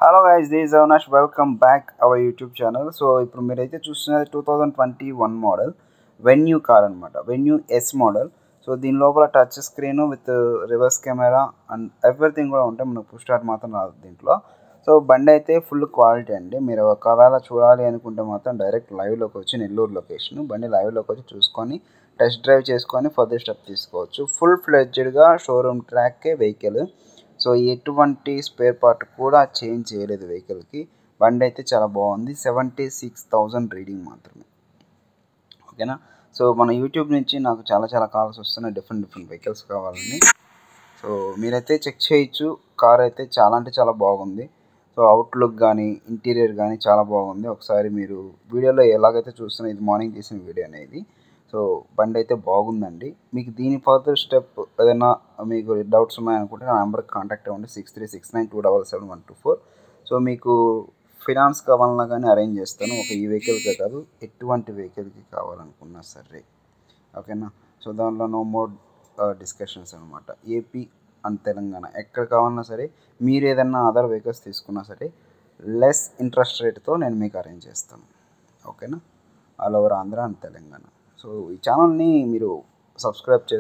Hello guys, this is Avinash. Welcome back our YouTube channel. So ఇప్పుడు మీరైతే చూస్తున్నది 2021 model venue car అనమాట. Venue yes model. So దీని లోపల touch screen with reverse camera and everything కూడా ఉంటాయి. మనకు పుష్ స్టార్ట్ మాత్రం రాదు దీంట్లో. సో బండి అయితే ఫుల్ క్వాలిటీ అండి. మీరు ఒకవేళ చూడాలి అనుకుంటే మాత్రం డైరెక్ట్ లైవ్లోకి వచ్చి నెల్లూరు లొకేషన్ బండి లైవ్లోకి వచ్చి చూసుకొని టెస్ట్ డ్రైవ్ చేసుకొని ఫర్దర్ స్టెప్ తీసుకోవచ్చు. ఫుల్ ఫ్లెడ్జ్డ్గా షోరూమ్ ట్రాక్కే వెహికల్. సో ఎటువంటి స్పేర్ పార్ట్ కూడా చేంజ్ చేయలేదు వెహికల్కి. బండి అయితే చాలా బాగుంది. 76,000 రీడింగ్ మాత్రమే. ఓకేనా. సో మన యూట్యూబ్ నుంచి నాకు చాలా కాల్స్ వస్తున్నాయి, డిఫరెంట్ వెహికల్స్ కావాలని. సో మీరైతే చెక్ చేయొచ్చు. కార్ అయితే చాలా అంటే చాలా బాగుంది. సో అవుట్లుక్ కానీ ఇంటీరియర్ కానీ చాలా బాగుంది. ఒకసారి మీరు వీడియోలో ఎలాగైతే చూస్తున్నా, ఇది మార్నింగ్ తీసిన వీడియో అనేది. సో బండి అయితే బాగుందండి. మీకు దీని ఫర్దర్ స్టెప్ ఏదైనా మీకు డౌట్స్ ఉన్నాయనుకుంటే నా నెంబర్కి కాంటాక్ట్ అవ్వండి. 6369277124. సో మీకు ఫినాన్స్ కావాలన్నా కానీ అరేంజ్ చేస్తాను. ఒక ఈ వెహికల్కే కాదు, ఎటువంటి వెహికల్కి కావాలనుకున్నా సరే. ఓకేనా. సో దాంట్లో నో మోర్ డిస్కషన్స్ అనమాట. ఏపీ అండ్ తెలంగాణ ఎక్కడ కావాలన్నా సరే, మీరు ఏదైనా అదర్ వెహికల్స్ తీసుకున్నా సరే లెస్ ఇంట్రెస్ట్ రేట్తో నేను మీకు అరేంజ్ చేస్తాను. ఓకేనా. All over Andhra and Telangana. So ఈ ఛానల్ని మీరు సబ్స్క్రైబ్ చేసి